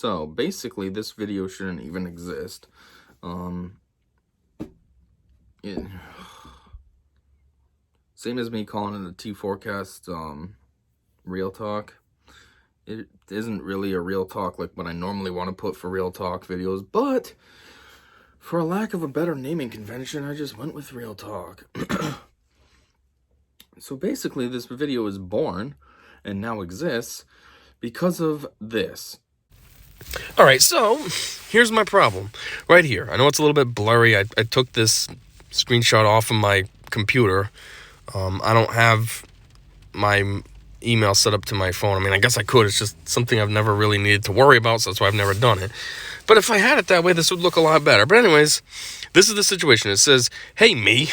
So basically, this video shouldn't even exist. Same as me calling it a T4Cast real talk. It isn't really a real talk like what I normally want to put for real talk videos, but for a lack of a better naming convention, I just went with real talk. So basically, this video is born and now exists because of this. All right, so here's my problem right here. I know it's a little bit blurry. I took this screenshot off of my computer. I don't have my email set up to my phone. I mean, I guess I could. It's just something I've never really needed to worry about, so that's why I've never done it. But if I had it that way, this would look a lot better. But anyways, this is the situation. It says, "Hey, me.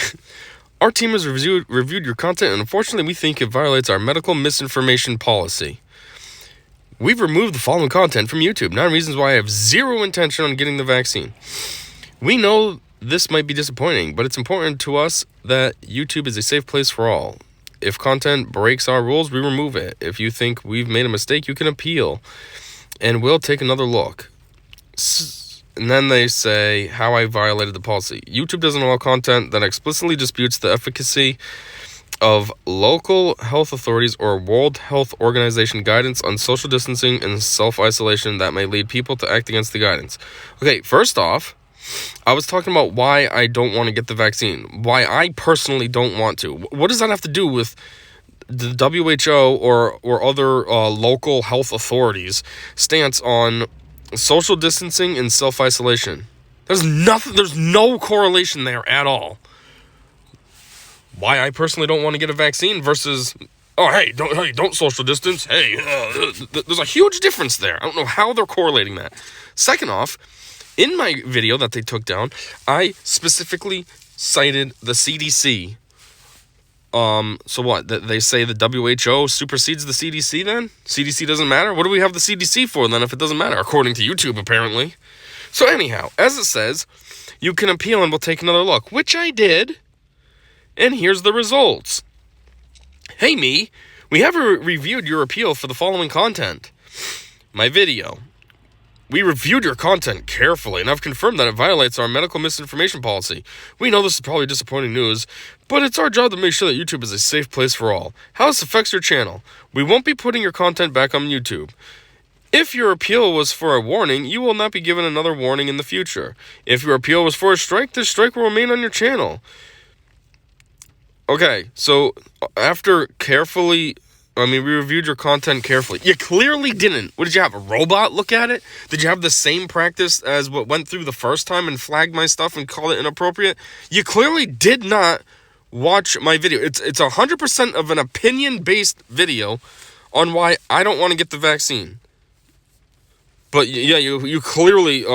Our team has reviewed your content, and unfortunately, we think it violates our medical misinformation policy. We've removed the following content from YouTube. 9 reasons why I have zero intention on getting the vaccine. We know this might be disappointing, but it's important to us that YouTube is a safe place for all. If content breaks our rules, we remove it. If you think we've made a mistake, you can appeal, and we'll take another look." And then they say how I violated the policy. YouTube doesn't allow content that explicitly disputes the efficacy of local health authorities or World Health Organization guidance on social distancing and self-isolation that may lead people to act against the guidance. Okay, first off, I was talking about why I don't want to get the vaccine. Why I personally don't want to. What does that have to do with the WHO or other local health authorities' stance on social distancing and self-isolation? There's no correlation there at all. Why I personally don't want to get a vaccine versus, don't social distance. There's a huge difference there. I don't know how they're correlating that. Second off, in my video that they took down, I specifically cited the CDC. So what? They say the WHO supersedes the CDC then? CDC doesn't matter? What do we have the CDC for then if it doesn't matter? According to YouTube, apparently. So anyhow, as it says, you can appeal and we'll take another look, which I did. And here's the results. "Hey, me. We have reviewed your appeal for the following content. My video. We reviewed your content carefully and have confirmed that it violates our medical misinformation policy. We know this is probably disappointing news, but it's our job to make sure that YouTube is a safe place for all. How this affects your channel. We won't be putting your content back on YouTube. If your appeal was for a warning, you will not be given another warning in the future. If your appeal was for a strike, the strike will remain on your channel." Okay, so after we reviewed your content carefully. You clearly didn't. What, did you have a robot look at it? Did you have the same practice as what went through the first time and flagged my stuff and called it inappropriate? You clearly did not watch my video. It's 100% of an opinion-based video on why I don't want to get the vaccine. But yeah, you clearly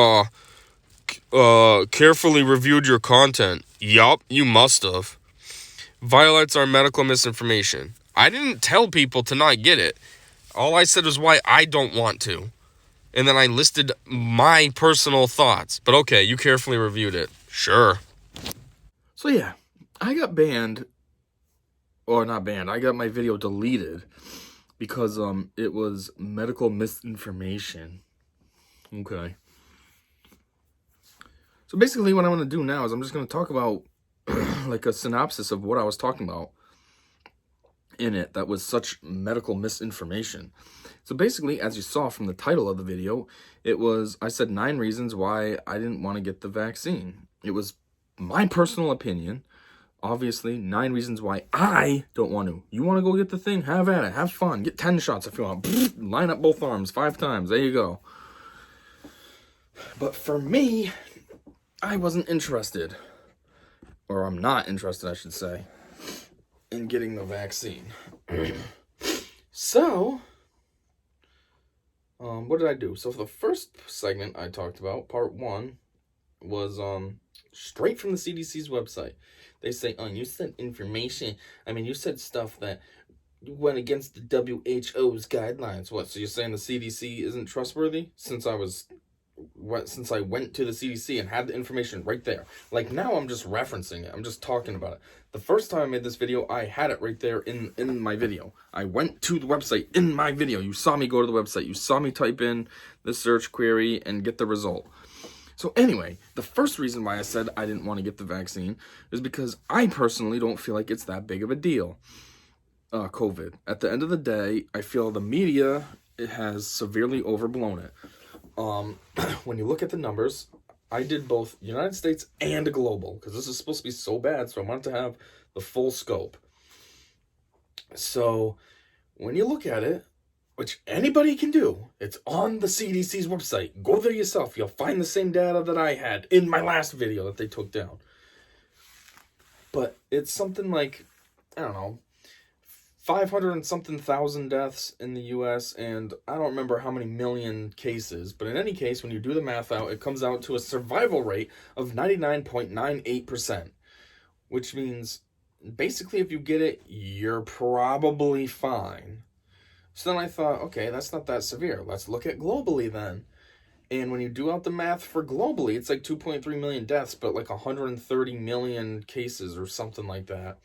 carefully reviewed your content. Yup, you must have. Violates our medical misinformation. I didn't tell people to not get it. All I said was why I don't want to. And then I listed my personal thoughts. But okay, you carefully reviewed it. Sure. So yeah, I got banned. Or not banned. I got my video deleted because it was medical misinformation. Okay. So basically what I'm going to do now is I'm just going to talk about like a synopsis of what I was talking about in it that was such medical misinformation. So basically, as you saw from the title of the video, I said 9 reasons why I didn't want to get the vaccine. It was my personal opinion. Obviously, 9 reasons why I don't want to. You want to go get the thing? Have at it. Have fun. Get 10 shots if you want. Line up both arms 5 times. There you go. But for me, I wasn't interested. Or I'm not interested, I should say, in getting the vaccine. So, what did I do? So for the first segment I talked about, part 1, was straight from the CDC's website. They say, you said information. You said stuff that went against the WHO's guidelines. What, so you're saying the CDC isn't trustworthy? Since I was since I went to the CDC and had the information right there. Like, now I'm just referencing it. I'm just talking about it. The first time I made this video, I had it right there in my video. I went to the website in my video. You saw me go to the website. You saw me type in the search query and get the result. So anyway, the first reason why I said I didn't want to get the vaccine is because I personally don't feel like it's that big of a deal. COVID. At the end of the day, I feel the media has severely overblown it. When you look at the numbers, I did both United States and global, because this is supposed to be so bad, so I wanted to have the full scope. So when you look at it, which anybody can do, it's on the CDC's website. Go there yourself. You'll find the same data that I had in my last video that they took down. But it's something like, I don't know, 500 and something thousand deaths in the US, and I don't remember how many million cases, but in any case, when you do the math out, it comes out to a survival rate of 99.98%, which means basically if you get it, you're probably fine. So then I thought, okay, that's not that severe. Let's look at globally then. And when you do out the math for globally, it's like 2.3 million deaths, but like 130 million cases or something like that.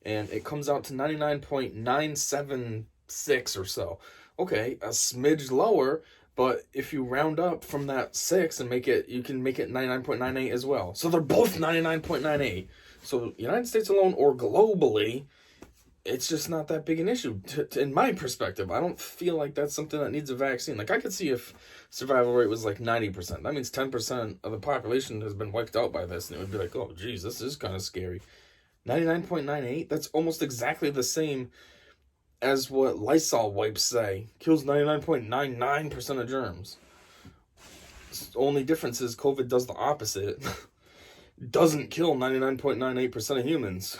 And it comes out to 99.976 or so. Okay, a smidge lower, but if you round up from that 6 and make it, you can make it 99.98 as well. So they're both 99.98. So United States alone or globally, it's just not that big an issue. In my perspective, I don't feel like that's something that needs a vaccine. Like, I could see if survival rate was like 90%. That means 10% of the population has been wiped out by this, and it would be like, oh, geez, this is kind of scary. 99.98, that's almost exactly the same as what Lysol wipes say. Kills 99.99% of germs. The only difference is COVID does the opposite. Doesn't kill 99.98% of humans.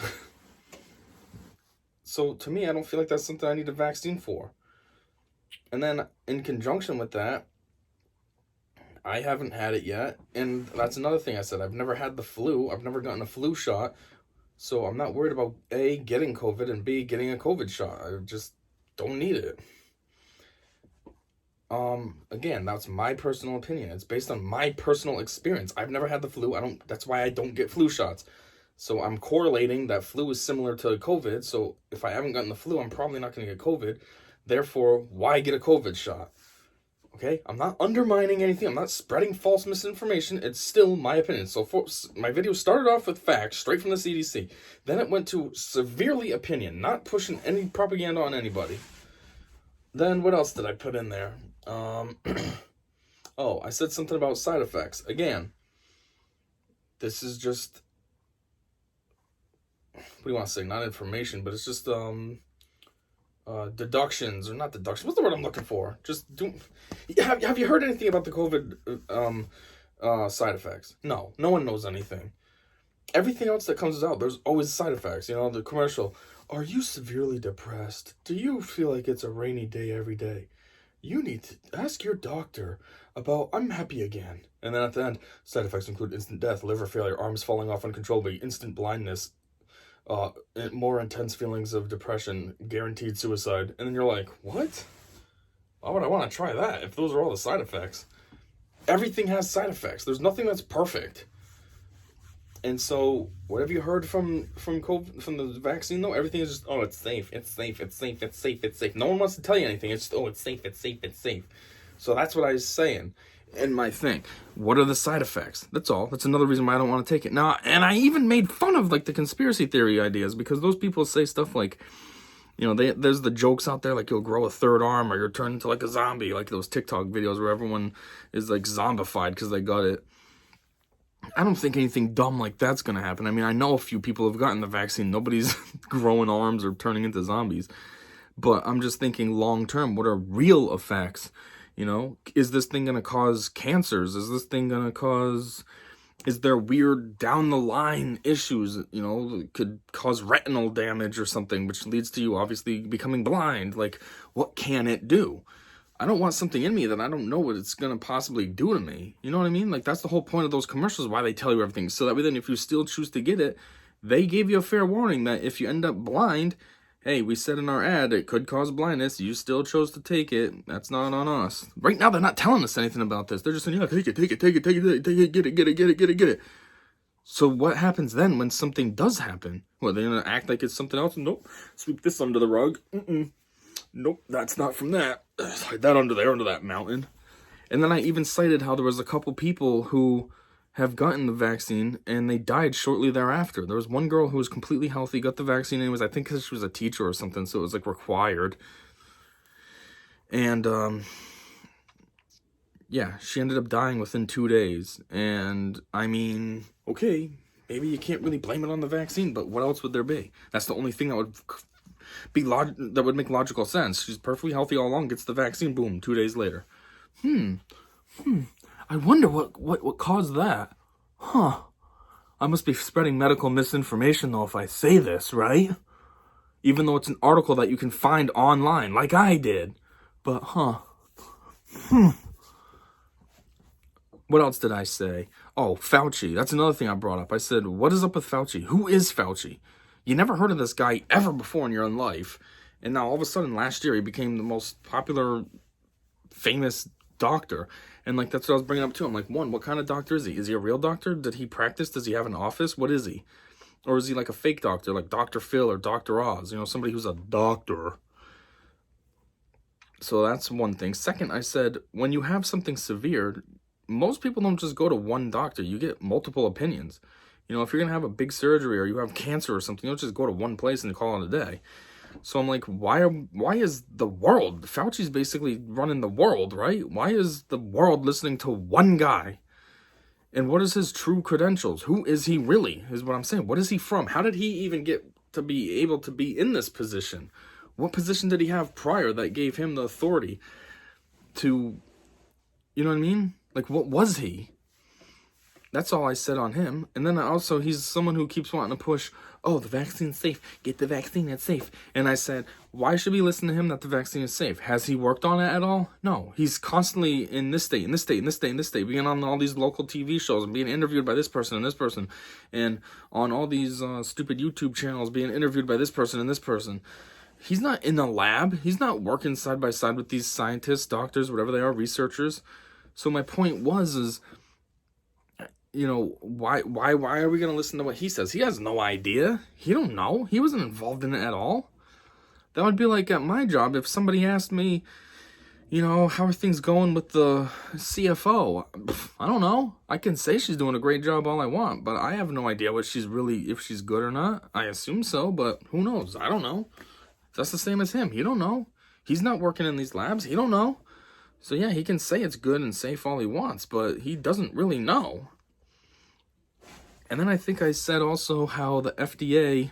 So to me, I don't feel like that's something I need a vaccine for. And then in conjunction with that, I haven't had it yet. And that's another thing I said. I've never had the flu. I've never gotten a flu shot. So I'm not worried about A, getting COVID, and B, getting a COVID shot. I just don't need it. Again, that's my personal opinion. It's based on my personal experience. I've never had the flu. That's why I don't get flu shots. So I'm correlating that flu is similar to COVID. So if I haven't gotten the flu, I'm probably not going to get COVID. Therefore, why get a COVID shot? Okay, I'm not undermining anything. I'm not spreading false misinformation. It's still my opinion. So my video started off with facts straight from the CDC. Then it went to severely opinion, not pushing any propaganda on anybody. Then what else did I put in there? Oh, I said something about side effects. Again, this is just, what do you want to say? Not information, but it's just deductions, or not deductions. What's the word I'm looking for? Just do. Have you heard anything about the COVID side effects? No one knows anything. Everything else that comes out, there's always side effects. You know, the commercial. Are you severely depressed? Do you feel like it's a rainy day every day? You need to ask your doctor about I'm happy again. And then at the end, side effects include instant death, liver failure, arms falling off uncontrollably, instant blindness, more intense feelings of depression, guaranteed suicide. And then you're like, what? Why would I want to try that if those are all the side effects? Everything has side effects. There's nothing that's perfect. And so, what have you heard from COVID, from the vaccine though? Everything is just, oh, it's safe, it's safe, it's safe, it's safe, it's safe. No one wants to tell you anything. It's just, oh, it's safe, it's safe, it's safe. So that's what I was saying in my thing. What are the side effects? That's all. That's another reason why I don't want to take it. Now, and I even made fun of like the conspiracy theory ideas, because those people say stuff like, you know, there's the jokes out there like you'll grow a third arm or you're turned into like a zombie, like those TikTok videos where everyone is like zombified because they got it. I don't think anything dumb like that's going to happen. I mean, I know a few people have gotten the vaccine. Nobody's growing arms or turning into zombies. But I'm just thinking long term, what are real effects? You know, is this thing going to cause cancers? Is this thing going to cause, is there weird down the line issues, you know, could cause retinal damage or something, which leads to you obviously becoming blind? Like, what can it do? I don't want something in me that I don't know what it's going to possibly do to me. You know what I mean? Like, that's the whole point of those commercials, why they tell you everything. So that way then if you still choose to get it, they gave you a fair warning that if you end up blind, Hey, we said in our ad it could cause blindness. You still chose to take it. That's not on us. Right now, they're not telling us anything about this. They're just saying, yeah, take it, take it, take it, take it, take it, get it, get it, get it, get it, get it. So what happens then when something does happen? What, they're going to act like it's something else? Nope. Sweep this under the rug. Nope, that's not from that. Slide that under there, under that mountain. And then I even cited how there was a couple people who have gotten the vaccine and they died shortly thereafter. There was one girl who was completely healthy, got the vaccine, and it was, I think, because she was a teacher or something, so it was like required. And yeah, she ended up dying within 2 days. And I mean, okay, maybe you can't really blame it on the vaccine, but what else would there be? That's the only thing that would that would make logical sense. She's perfectly healthy all along, gets the vaccine, boom, 2 days later. I wonder what caused that. Huh. I must be spreading medical misinformation, though, if I say this, right? Even though it's an article that you can find online, like I did. But, What else did I say? Oh, Fauci. That's another thing I brought up. I said, what is up with Fauci? Who is Fauci? You never heard of this guy ever before in your own life. And now, all of a sudden, last year, he became the most popular, famous doctor. And like, that's what I was bringing up too. I'm like, one, what kind of doctor is he? Is he a real doctor? Did he practice? Does he have an office? What is he? Or is he like a fake doctor, like Dr. Phil or Dr. Oz? You know, somebody who's a doctor. So that's one thing. Second, I said, when you have something severe, most people don't just go to one doctor. You get multiple opinions. You know, if you're going to have a big surgery or you have cancer or something, you don't just go to one place and call it a day. So I'm like, why is the world, Fauci's basically running the world, right? Why is the world listening to one guy? And what is his true credentials? Who is he really, is what I'm saying. What is he from? How did he even get to be able to be in this position? What position did he have prior that gave him the authority to, you know what I mean? Like, what was he? That's all I said on him. And then also, he's someone who keeps wanting to push, oh, the vaccine's safe. Get the vaccine, it's safe. And I said, why should we listen to him that the vaccine is safe? Has he worked on it at all? No. He's constantly in this state, in this state, in this state, in this state, being on all these local TV shows and being interviewed by this person and this person. And on all these stupid YouTube channels, being interviewed by this person and this person. He's not in a lab. He's not working side by side with these scientists, doctors, whatever they are, researchers. So my point is, you know, why are we going to listen to what he says? He has no idea. He don't know. He wasn't involved in it at all. That would be like at my job if somebody asked me, you know, how are things going with the CFO? I don't know. I can say she's doing a great job all I want, but I have no idea what she's really, if she's good or not. I assume so, but who knows? I don't know. That's the same as him. He don't know. He's not working in these labs. He don't know. So yeah, he can say it's good and safe all he wants, but he doesn't really know. And then I think I said also how the FDA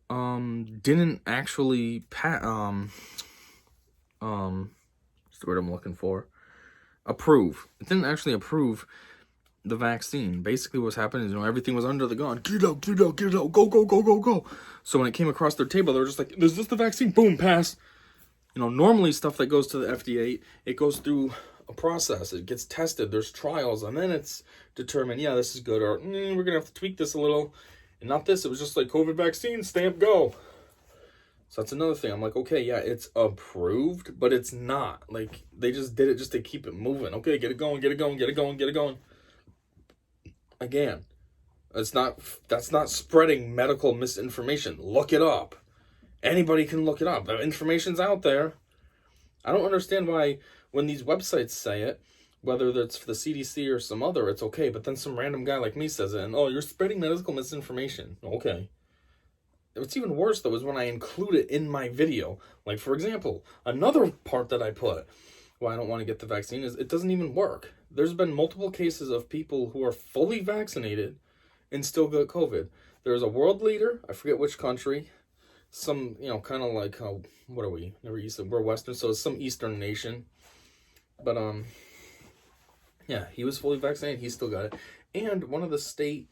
didn't actually what's the word I'm looking for? Approve. It didn't actually approve the vaccine. Basically what's happening is, you know, everything was under the gun. Get out, get out, get out, go, go, go, go, go. So when it came across their table, they were just like, is this the vaccine? Boom, pass. You know, normally stuff that goes to the FDA, it goes through a process. It gets tested. There's trials, and then it's determined, yeah, this is good, or we're going to have to tweak this a little. And not this. It was just like COVID vaccine, stamp, go. So that's another thing. I'm like, okay, yeah, it's approved, but it's not. Like, they just did it just to keep it moving. Okay, get it going, get it going, get it going, get it going. Again, that's not spreading medical misinformation. Look it up. Anybody can look it up. The information's out there. I don't understand why when these websites say it, whether it's for the CDC or some other, it's okay. But then some random guy like me says it, and oh, you're spreading medical misinformation. Okay. What's even worse, though, is when I include it in my video. Like, for example, another part that I put, why I don't want to get the vaccine, is it doesn't even work. There's been multiple cases of people who are fully vaccinated and still got COVID. There's a world leader, I forget which country, some, you know, kind of like, what are we? Never used to, we're Western, so it's some Eastern nation. But, yeah, he was fully vaccinated, he still got it. And one of the state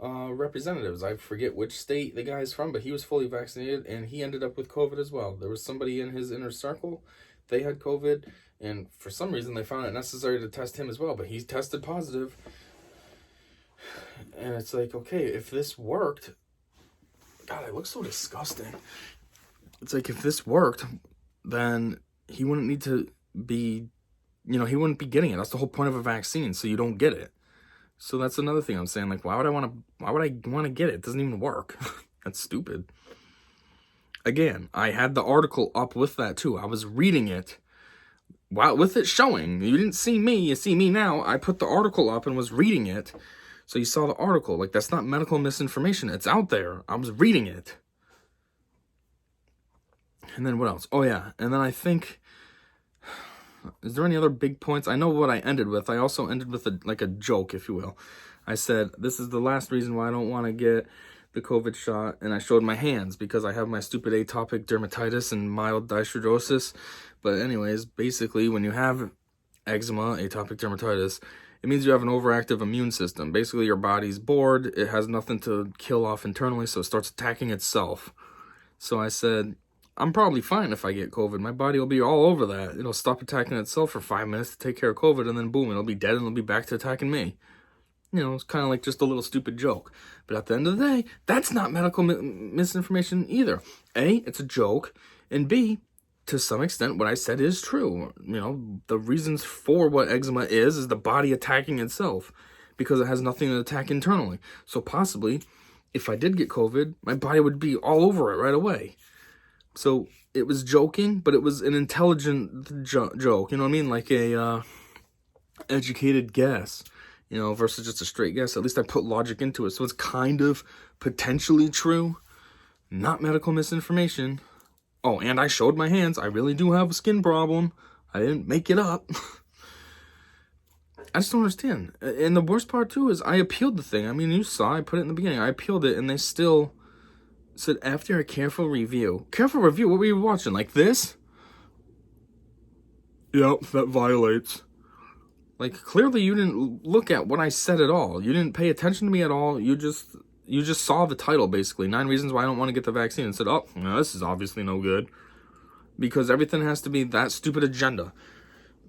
representatives, I forget which state the guy's from, but he was fully vaccinated, and he ended up with COVID as well. There was somebody in his inner circle, they had COVID, and for some reason they found it necessary to test him as well, but he tested positive. And it's like, okay, if this worked, God, I look so disgusting. it's like, if this worked, then he wouldn't need to be, he wouldn't be getting it. That's the whole point of a vaccine, so you don't get it. So that's another thing I'm saying. Like, why would I want to get it? It doesn't even work. That's stupid. Again, I had the article up with that too. I was reading it while with it showing. You didn't see me. You see me now. I put the article up and was reading it. So you saw the article. Like, that's not medical misinformation. It's out there. I was reading it. And then what else? Oh, yeah. And then I think, is there any other big points? I know what I ended with. I also ended with a joke, if you will. I said, this is the last reason why I don't want to get the COVID shot. And I showed my hands because I have my stupid atopic dermatitis and mild dyshidrosis. But anyways, basically, when you have eczema, atopic dermatitis, it means you have an overactive immune system. Basically, your body's bored. It has nothing to kill off internally, so it starts attacking itself. So I said, I'm probably fine if I get COVID. My body will be all over that. It'll stop attacking itself for 5 minutes to take care of COVID, and then boom, it'll be dead, and it'll be back to attacking me. It's kind of like just a little stupid joke. But at the end of the day, that's not medical misinformation either. A, it's a joke, and B, to some extent, what I said is true. The reasons for what eczema is the body attacking itself because it has nothing to attack internally. So possibly, if I did get COVID, my body would be all over it right away. So it was joking, but it was an intelligent joke. You know what I mean? Like a educated guess, versus just a straight guess. At least I put logic into it. So it's kind of potentially true, not medical misinformation. Oh, and I showed my hands. I really do have a skin problem. I didn't make it up. I just don't understand. And the worst part, too, is I appealed the thing. I mean, you saw, I put it in the beginning. I appealed it, and they still said, after a careful review. Careful review? What were you watching? Like this? Yep, that violates. Like, clearly you didn't look at what I said at all. You didn't pay attention to me at all. You just saw the title, basically. 9 reasons why I don't want to get the vaccine. And said, oh, no, this is obviously no good. Because everything has to be that stupid agenda.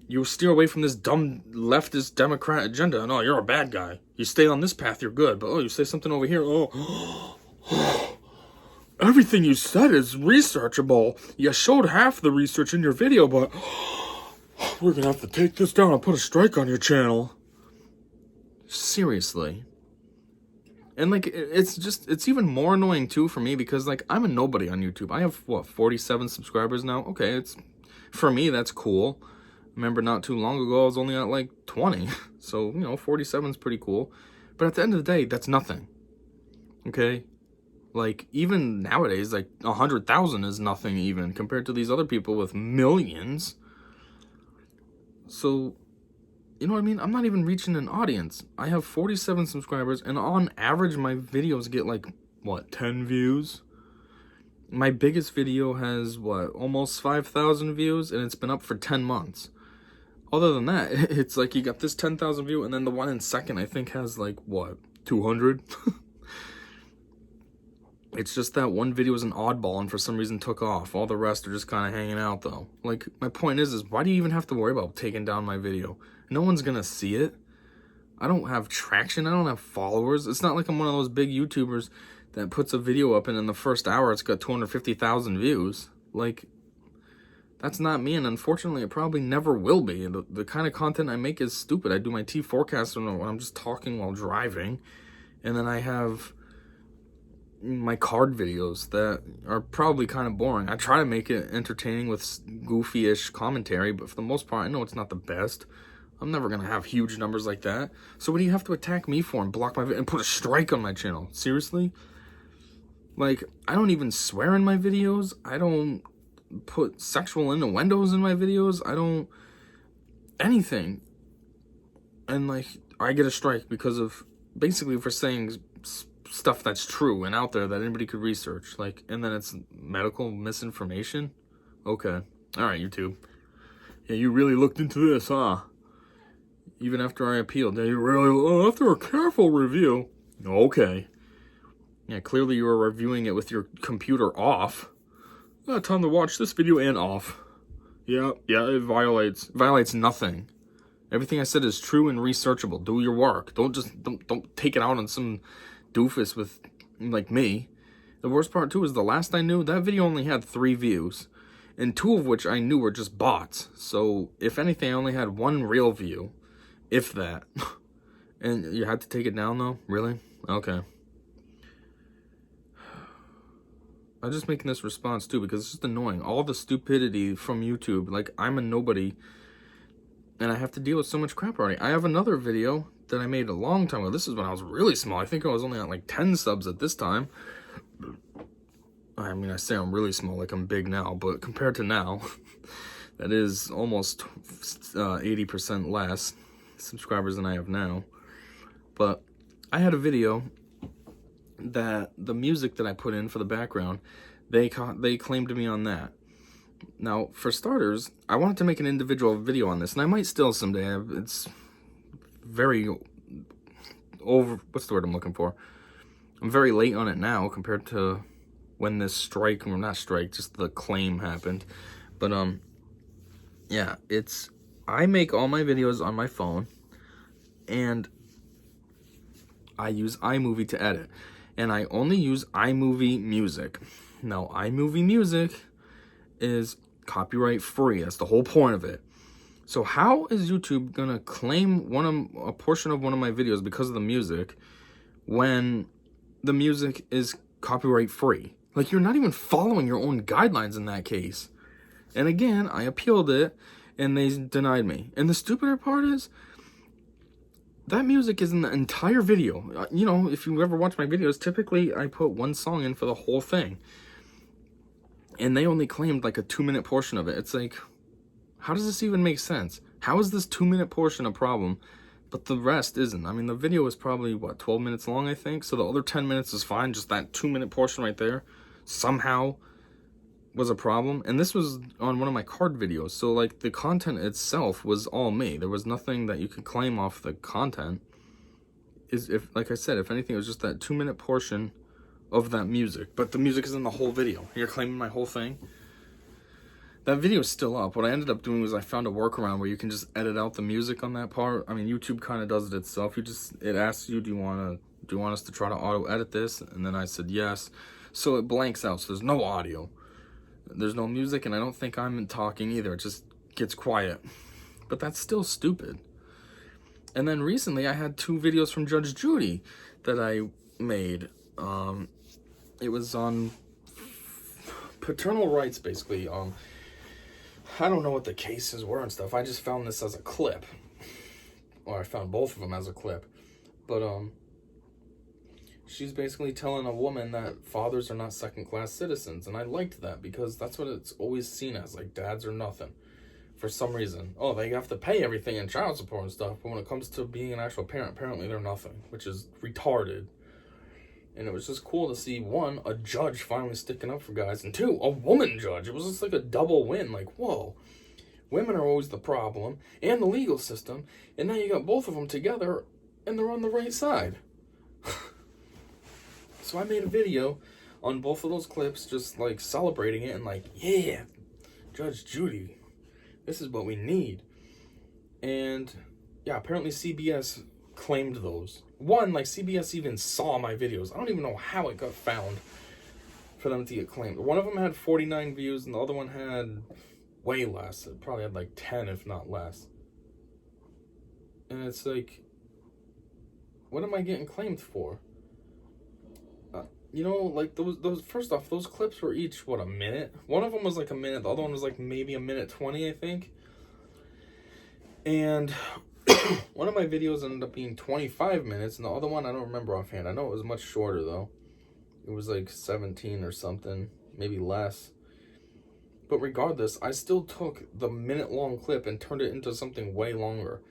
You steer away from this dumb leftist Democrat agenda. And, oh, you're a bad guy. You stay on this path, you're good. But, oh, you say something over here. Oh, everything you said is researchable. You showed half the research in your video, but we're going to have to take this down and put a strike on your channel. Seriously. And, like, it's even more annoying, too, for me, because, like, I'm a nobody on YouTube. I have, 47 subscribers now? Okay, for me, that's cool. Remember, not too long ago, I was only at, like, 20. So, 47 is pretty cool. But at the end of the day, that's nothing. Okay? Like, even nowadays, like, 100,000 is nothing even, compared to these other people with millions. So, you know what I mean? I'm not even reaching an audience. I have 47 subscribers, and on average, my videos get, like, 10 views? My biggest video has, almost 5,000 views, and it's been up for 10 months. Other than that, it's like you got this 10,000 view, and then the one in second, I think, has, like, 200? It's just that one video is an oddball and for some reason took off. All the rest are just kind of hanging out, though. Like, my point is why do you even have to worry about taking down my video? No one's gonna see it. I don't have traction. I don't have followers. It's not like I'm one of those big YouTubers that puts a video up and in the first hour it's got 250,000 views. Like, that's not me, and unfortunately it probably never will be. The kind of content I make is stupid. I do my T4Cast when I'm just talking while driving, and then I have my card videos that are probably kind of boring. I try to make it entertaining with goofy-ish commentary, but for the most part, I know it's not the best. I'm never going to have huge numbers like that. So what do you have to attack me for and block my video and put a strike on my channel? Seriously? Like, I don't even swear in my videos. I don't put sexual innuendos in my videos. I don't anything. And, like, I get a strike because of, basically, for saying stuff that's true and out there that anybody could research. Like, and then it's medical misinformation? Okay. Alright, YouTube. Yeah, you really looked into this, huh? Even after I appealed. Yeah, you really, after a careful review. Okay. Yeah, clearly you were reviewing it with your computer off. Time to watch this video and off. Yeah, it violates nothing. Everything I said is true and researchable. Do your work. Don't take it out on some doofus with, like, me. The worst part, too, is the last I knew, that video only had 3 views. And 2 of which I knew were just bots. So, if anything, I only had 1 real view. If that. And you had to take it down, though? Really? Okay. I'm just making this response, too, because it's just annoying. All the stupidity from YouTube. Like, I'm a nobody. And I have to deal with so much crap already. I have another video that I made a long time ago. This is when I was really small. I think I was only at like 10 subs at this time. I mean, I say I'm really small, like I'm big now, but compared to now, that is almost 80% less subscribers than I have now. But I had a video that the music that I put in for the background, they claimed me on that. Now, for starters, I wanted to make an individual video on this, and I might still someday. It's very what's the word I'm looking for? I'm very late on it now compared to when this strike, or not strike, just the claim happened. But, yeah, I make all my videos on my phone, and I use iMovie to edit. And I only use iMovie Music. Now, iMovie Music is copyright free. That's the whole point of it. So how is YouTube gonna claim a portion of one of my videos because of the music when the music is copyright free? Like, you're not even following your own guidelines in that case. And again, I appealed it and they denied me. And the stupider part is, that music is in the entire video. You know, if you ever watch my videos, typically I put 1 song in for the whole thing. And they only claimed like a 2-minute portion of it. It's like, how does this even make sense? How is this 2-minute portion a problem, but the rest isn't? I mean, the video is probably, 12 minutes long, I think? So the other 10 minutes is fine. Just that 2-minute portion right there somehow was a problem. And this was on one of my card videos. So, like, the content itself was all me. There was nothing that you could claim off the content. Like I said, if anything, it was just that 2-minute portion of that music. But the music is in the whole video. You're claiming my whole thing? That video is still up. What I ended up doing was I found a workaround where you can just edit out the music on that part. I mean, YouTube kind of does it itself. It asks you, do you want us to try to auto edit this? And then I said yes. So it blanks out. So there's no audio. There's no music, and I don't think I'm talking either. It just gets quiet. But that's still stupid. And then recently I had 2 videos from Judge Judy that I made. It was on paternal rights, basically. I don't know what the cases were and stuff. I just found this as a clip. Or I found both of them as a clip. But, she's basically telling a woman that fathers are not second-class citizens. And I liked that because that's what it's always seen as. Like, dads are nothing. For some reason. Oh, they have to pay everything in child support and stuff. But when it comes to being an actual parent, apparently they're nothing. Which is retarded. And it was just cool to see, 1, a judge finally sticking up for guys, and 2, a woman judge. It was just like a double win. Like, whoa. Women are always the problem, and the legal system, and now you got both of them together, and they're on the right side. So I made a video on both of those clips, just, like, celebrating it, and like, yeah, Judge Judy, this is what we need. And, yeah, apparently CBS claimed those. 1, like, CBS even saw my videos. I don't even know how it got found for them to get claimed. One of them had 49 views, and the other one had way less. It probably had like 10, if not less. And it's like, what am I getting claimed for? You know, like, those first off, those clips were each, a minute? One of them was like a minute. The other one was like maybe a minute 20, I think. And one of my videos ended up being 25 minutes, and the other one, I don't remember offhand. I know it was much shorter, though. It was like 17 or something, maybe less. But regardless, I still took the minute-long clip and turned it into something way longer.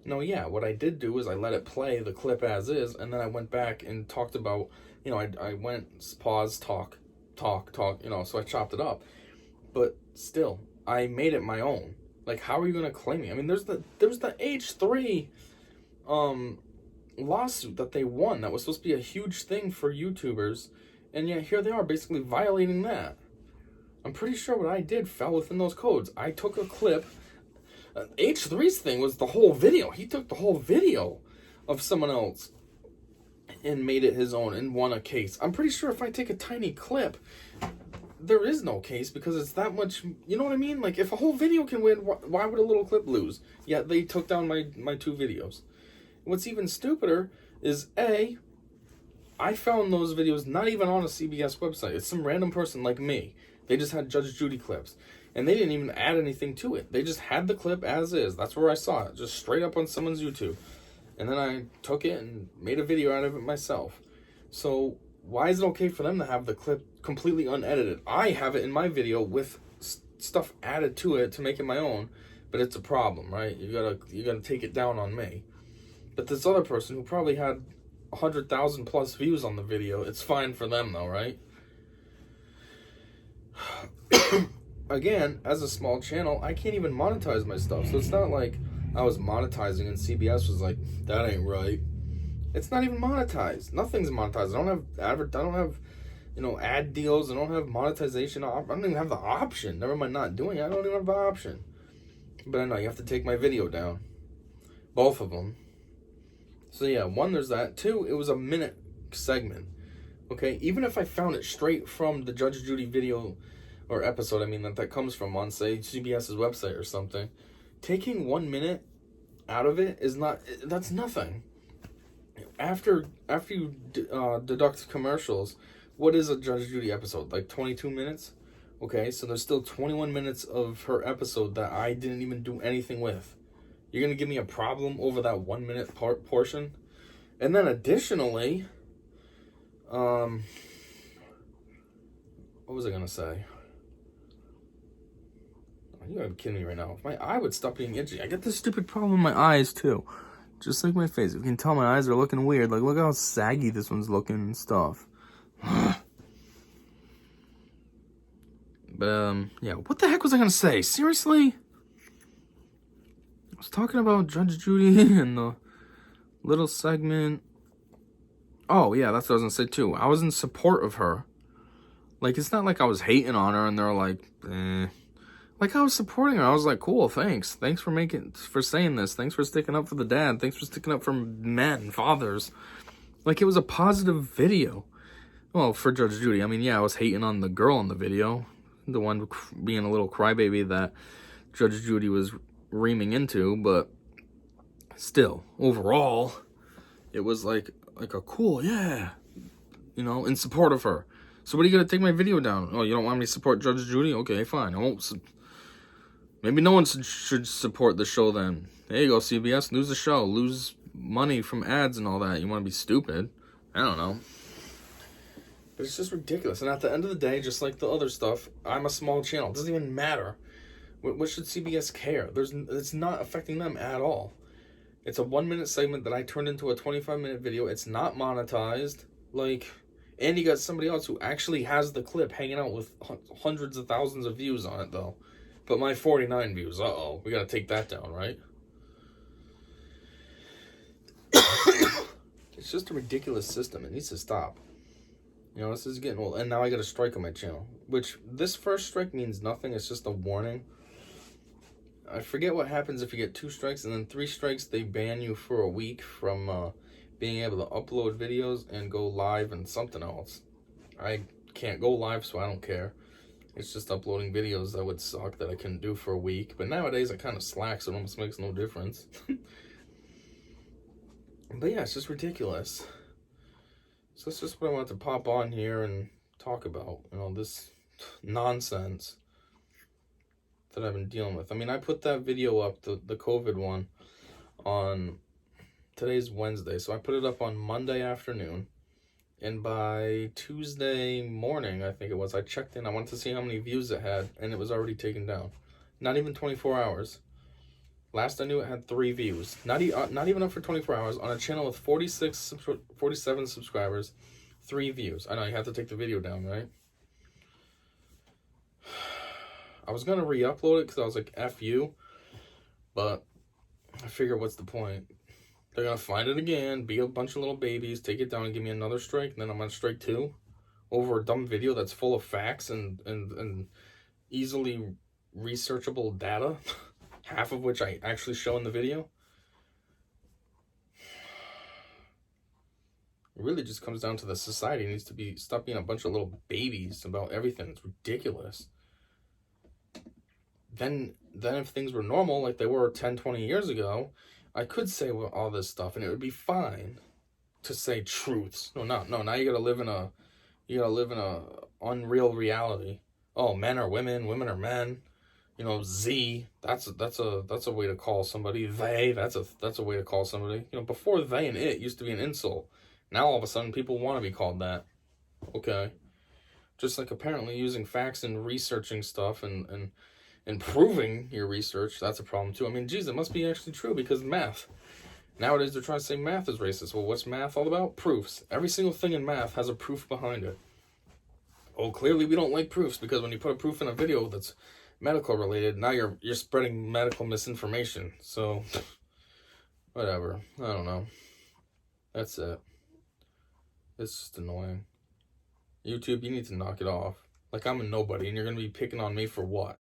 Now, yeah, what I did do is I let it play, the clip as is, and then I went back and talked about, you know, I went, pause, talk, you know, so I chopped it up. But still, I made it my own. Like, how are you going to claim me? I mean, there's the H3 lawsuit that they won that was supposed to be a huge thing for YouTubers, and yet here they are basically violating that. I'm pretty sure what I did fell within those codes. I took a clip. H3's thing was the whole video. He took the whole video of someone else and made it his own and won a case. I'm pretty sure if I take a tiny clip, there is no case because it's that much, you know what I mean? Like, if a whole video can win, why would a little clip lose? Yet they took down my 2 videos. What's even stupider is, A, I found those videos not even on a CBS website. It's some random person like me. They just had Judge Judy clips. And they didn't even add anything to it. They just had the clip as is. That's where I saw it, just straight up on someone's YouTube. And then I took it and made a video out of it myself. So why is it okay for them to have the clip completely unedited? I have it in my video with stuff added to it to make it my own, but it's a problem, right? You gotta take it down on me. But this other person who probably had 100,000 plus views on the video, it's fine for them though, right? Again, as a small channel, I can't even monetize my stuff. So it's not like I was monetizing and CBS was like, that ain't right. It's not even monetized. Nothing's monetized. I don't have ad deals. I don't have monetization. I don't even have the option. Never mind not doing it. I don't even have the option. But I know you have to take my video down. Both of them. So yeah, 1, there's that. 2, it was a minute segment. Okay, even if I found it straight from the Judge Judy video or episode, that comes from on, say, CBS's website or something, taking 1 minute out of it that's nothing. After you deduct commercials, what is a Judge Judy episode? Like 22 minutes? Okay, so there's still 21 minutes of her episode that I didn't even do anything with. You're going to give me a problem over that 1 minute portion? And then additionally, what was I going to say? You gotta be kidding me right now. If my eye would stop being itchy. I get this stupid problem in my eyes too. Just like my face. You can tell my eyes are looking weird. Like, look how saggy this one's looking and stuff. But, yeah. What the heck was I gonna say? Seriously? I was talking about Judge Judy and the little segment. Oh, yeah, that's what I was gonna say too. I was in support of her. Like, it's not like I was hating on her and they're like, eh. Like, I was supporting her. I was like, cool, thanks. Thanks for saying this. Thanks for sticking up for the dad. Thanks for sticking up for men, fathers. Like, it was a positive video. Well, for Judge Judy. I was hating on the girl in the video. The one being a little crybaby that Judge Judy was reaming into. But still, overall, it was like a cool, yeah. In support of her. So what are you going to take my video down? Oh, you don't want me to support Judge Judy? Okay, fine. I won't. Maybe no one should support the show then. There you go, CBS. Lose the show. Lose money from ads and all that. You want to be stupid? I don't know. But it's just ridiculous. And at the end of the day, just like the other stuff, I'm a small channel. It doesn't even matter. What should CBS care? It's not affecting them at all. It's a 1 minute segment that I turned into a 25-minute video. It's not monetized. And you got somebody else who actually has the clip hanging out with hundreds of thousands of views on it, though. But my 49 views, uh-oh, we gotta take that down, right? It's just a ridiculous system. It needs to stop. This is getting old. And now I got a strike on my channel. Which, this first strike means nothing. It's just a warning. I forget what happens if you get 2 strikes. And then 3 strikes, they ban you for a week from being able to upload videos and go live and something else. I can't go live, so I don't care. It's just uploading videos that would suck that I couldn't do for a week. But nowadays, I kind of slack, so it almost makes no difference. But yeah, it's just ridiculous. So that's just what I wanted to pop on here and talk about. This nonsense that I've been dealing with. I put that video up, the COVID one, on... Today's Wednesday, so I put it up on Monday afternoon. And by Tuesday morning, I think it was, I checked in. I wanted to see how many views it had, and it was already taken down. Not even 24 hours. Last I knew, it had 3 views. Not even up for 24 hours. On a channel with 47 subscribers, 3 views. I know, you have to take the video down, right? I was going to re-upload it because I was like, F you. But I figured, what's the point? They're going to find it again, be a bunch of little babies, take it down and give me another strike, and then I'm on strike 2 over a dumb video that's full of facts and easily researchable data, half of which I actually show in the video. It really just comes down to the society needs to stop being a bunch of little babies about everything. It's ridiculous. Then if things were normal like they were 10, 20 years ago, I could say all this stuff and it would be fine to say truths. No, now you gotta live in a unreal reality. Oh, men are women, women are men. You know, Z, that's a way to call somebody. They, that's a way to call somebody. You know, before they and it used to be an insult. Now all of a sudden people want to be called that. Okay. Just like apparently using facts and researching stuff and proving your research, that's a problem too. I mean, geez, it must be actually true because math. Nowadays they're trying to say math is racist. Well, what's math all about? Proofs. Every single thing in math has a proof behind it. Oh, clearly we don't like proofs because when you put a proof in a video that's medical related, now you're spreading medical misinformation. So whatever. I don't know. That's it. It's just annoying. YouTube, you need to knock it off. Like I'm a nobody and you're gonna be picking on me for what?